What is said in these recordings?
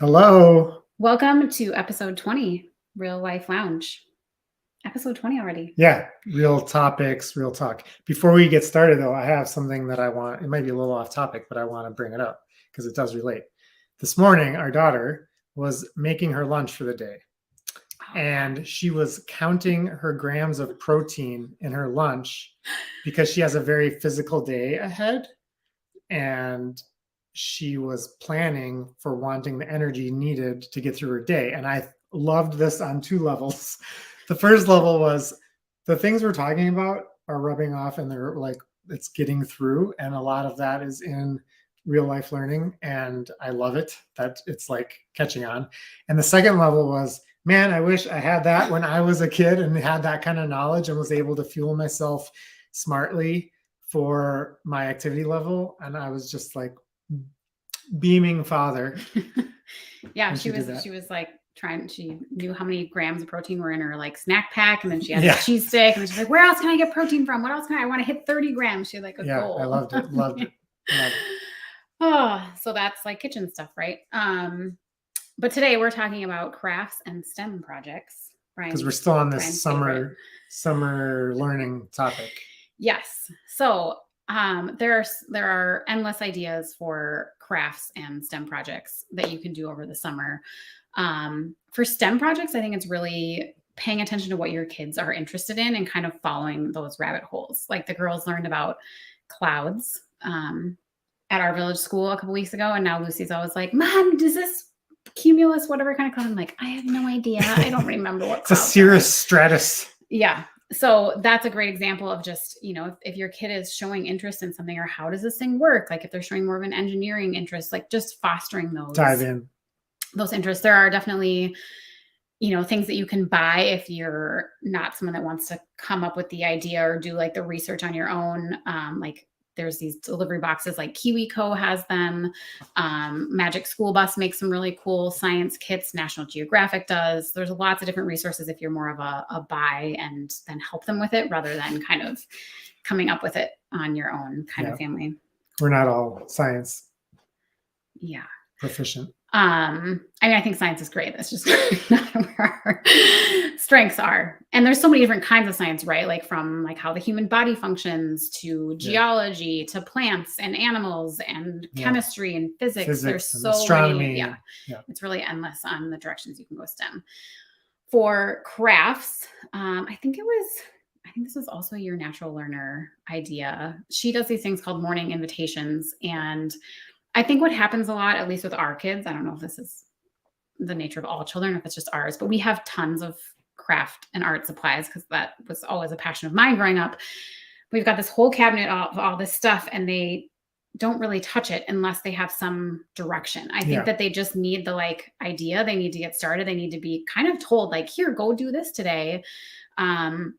Hello. Welcome to episode 20, Real Life Lounge. Episode 20 already. Yeah, real topics, real talk. Before we get started, though, I have something that I want. It might be a little off topic, but I want to bring it up because it does relate. This morning, our daughter was making her lunch for the day, and she was counting her grams of protein in her lunch because she has a very physical day ahead. And she was planning for wanting the energy needed to get through her day. And I loved this on two levels. The first level was the things we're talking about are rubbing off and they're like, it's getting through. And a lot of that is in real life learning. And I love it that it's like catching on. And the second level was, man, I wish I had that when I was a kid and had that kind of knowledge and was able to fuel myself smartly for my activity level. And I was just like beaming father. Yeah, she was like she knew how many grams of protein were in her like snack pack, and then she had a cheese stick, and she's like, where else can I get protein from? What else can I want to hit 30 grams? She had like a goal. I loved it. Loved it. Oh, so that's like kitchen stuff, right? But today we're talking about crafts and STEM projects. Because we're still on this summer learning topic. Yes. So there are endless ideas for crafts and STEM projects that you can do over the summer. For STEM projects, I think it's really paying attention to what your kids are interested in and kind of following those rabbit holes. Like the girls learned about clouds at our village school a couple weeks ago, and now Lucy's always like, Mom, does this cumulus, whatever kind of cloud? I'm like, I have no idea. I don't remember what. It's a cirrus stratus. Yeah. So that's a great example of just, if your kid is showing interest in something, or how does this thing work? Like if they're showing more of an engineering interest, like just fostering those interests. There are definitely, things that you can buy if you're not someone that wants to come up with the idea or do like the research on your own. Like there's these delivery boxes, like KiwiCo has them. Magic School Bus makes some really cool science kits. National Geographic does. There's lots of different resources if you're more of a buy and then help them with it rather than kind of coming up with it on your own kind of family. We're not all science proficient. I think science is great. That's just not where our strengths are. And there's so many different kinds of science, right? Like from like how the human body functions to geology to plants and animals and chemistry and physics. There's so astronomy. Many. It's really endless on the directions you can go STEM. For crafts, I think this was also your natural learner idea. She does these things called morning invitations, and I think what happens a lot, at least with our kids, I don't know if this is the nature of all children, if it's just ours, but we have tons of craft and art supplies because that was always a passion of mine growing up. We've got this whole cabinet of all this stuff, and they don't really touch it unless they have some direction. I think that they just need the idea. They need to get started. They need to be kind of told like, here, go do this today. And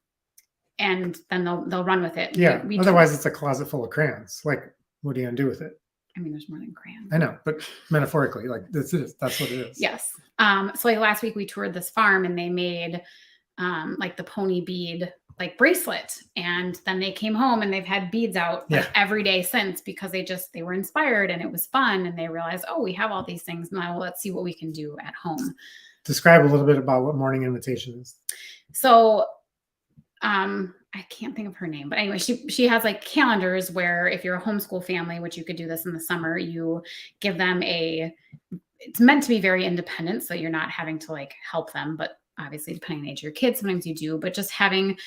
then they'll run with it. Yeah. Otherwise it's a closet full of crayons. Like, what are you going to do with it? I mean, there's more than crayons. I know, but metaphorically, like that's what it is. Yes. So like last week we toured this farm and they made like the pony bead like bracelet, and then they came home and they've had beads out every day since because they were inspired and it was fun, and they realized, oh, we have all these things now. Let's see what we can do at home. Describe a little bit about what morning invitation is. So I can't think of her name, but anyway, she has like calendars where if you're a homeschool family, which you could do this in the summer, you give them it's meant to be very independent. So you're not having to like help them, but obviously depending on the age of your kids, sometimes you do, but just having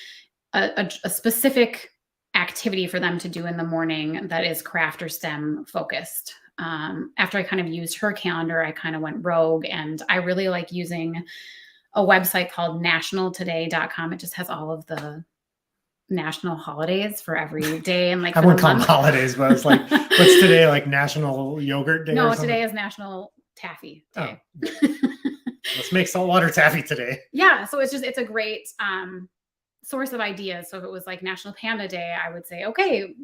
a specific activity for them to do in the morning that is craft or STEM focused. After I kind of used her calendar, I kind of went rogue, and I really like using a website called nationaltoday.com. It just has all of the national holidays for every day, and like I wouldn't call them holidays, but it's like what's today, like National Yogurt Day? No, today is National Taffy Day. Let's make saltwater taffy today. Yeah, so it's a great source of ideas. So if it was like National Panda Day, I would say, okay,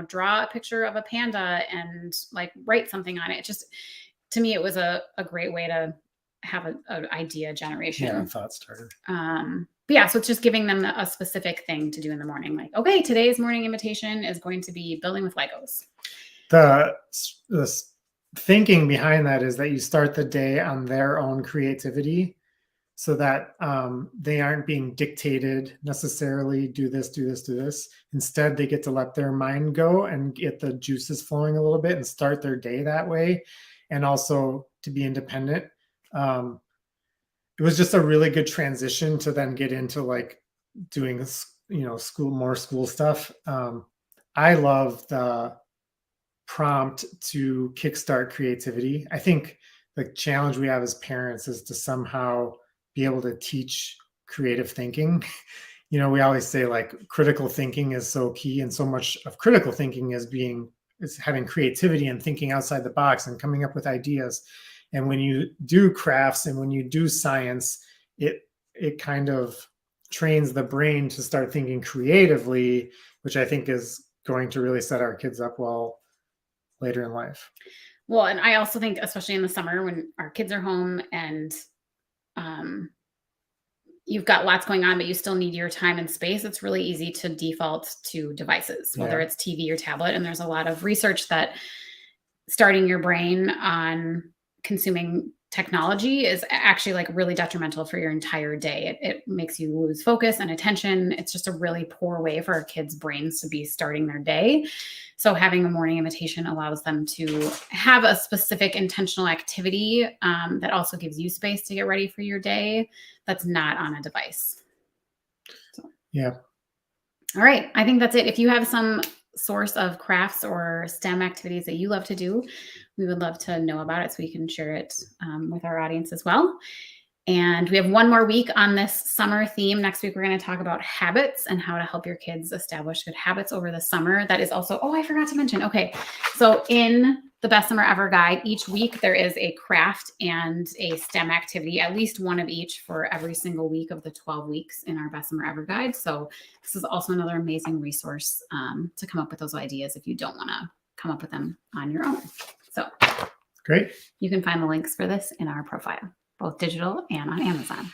draw a picture of a panda and like write something on it. It just, to me, it was a great way to have an idea generation. Yeah, thought starter. But yeah, so it's just giving them a specific thing to do in the morning. Like, okay, today's morning invitation is going to be building with Legos. The thinking behind that is that you start the day on their own creativity so that they aren't being dictated necessarily do this, do this, do this. Instead, they get to let their mind go and get the juices flowing a little bit and start their day that way, and also to be independent. It was just a really good transition to then get into like doing this, more school stuff. I love the prompt to kickstart creativity. I think the challenge we have as parents is to somehow be able to teach creative thinking. We always say like critical thinking is so key, and so much of critical thinking is having creativity and thinking outside the box and coming up with ideas. And when you do crafts and when you do science, it kind of trains the brain to start thinking creatively, which I think is going to really set our kids up well later in life. Well, and I also think, especially in the summer when our kids are home and you've got lots going on, but you still need your time and space, it's really easy to default to devices, whether Yeah. it's TV or tablet. And there's a lot of research that starting your brain on consuming technology is actually like really detrimental for your entire day. It makes you lose focus and attention. It's just a really poor way for our kids' brains to be starting their day. So having a morning invitation allows them to have a specific intentional activity that also gives you space to get ready for your day that's not on a device. Yeah. All right. I think that's it. If you have some source of crafts or STEM activities that you love to do, we would love to know about it so we can share it with our audience as well. And we have one more week on this summer theme. Next week, we're going to talk about habits and how to help your kids establish good habits over the summer. That is also, I forgot to mention. Okay. So in the Best Summer Ever guide, each week there is a craft and a STEM activity, at least one of each for every single week of the 12 weeks in our Best Summer Ever guide. So this is also another amazing resource to come up with those ideas if you don't want to come up with them on your own. So Great. You can find the links for this in our profile, both digital and on Amazon.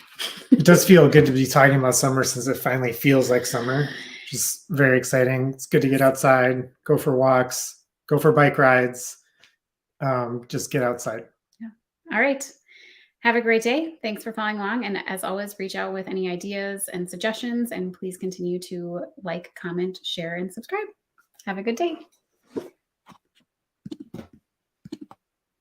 It does feel good to be talking about summer since it finally feels like summer. Just very exciting. It's good to get outside, go for walks, go for bike rides. Just get outside. Yeah. All right. Have a great day. Thanks for following along. And as always, reach out with any ideas and suggestions. And please continue to like, comment, share, and subscribe. Have a good day.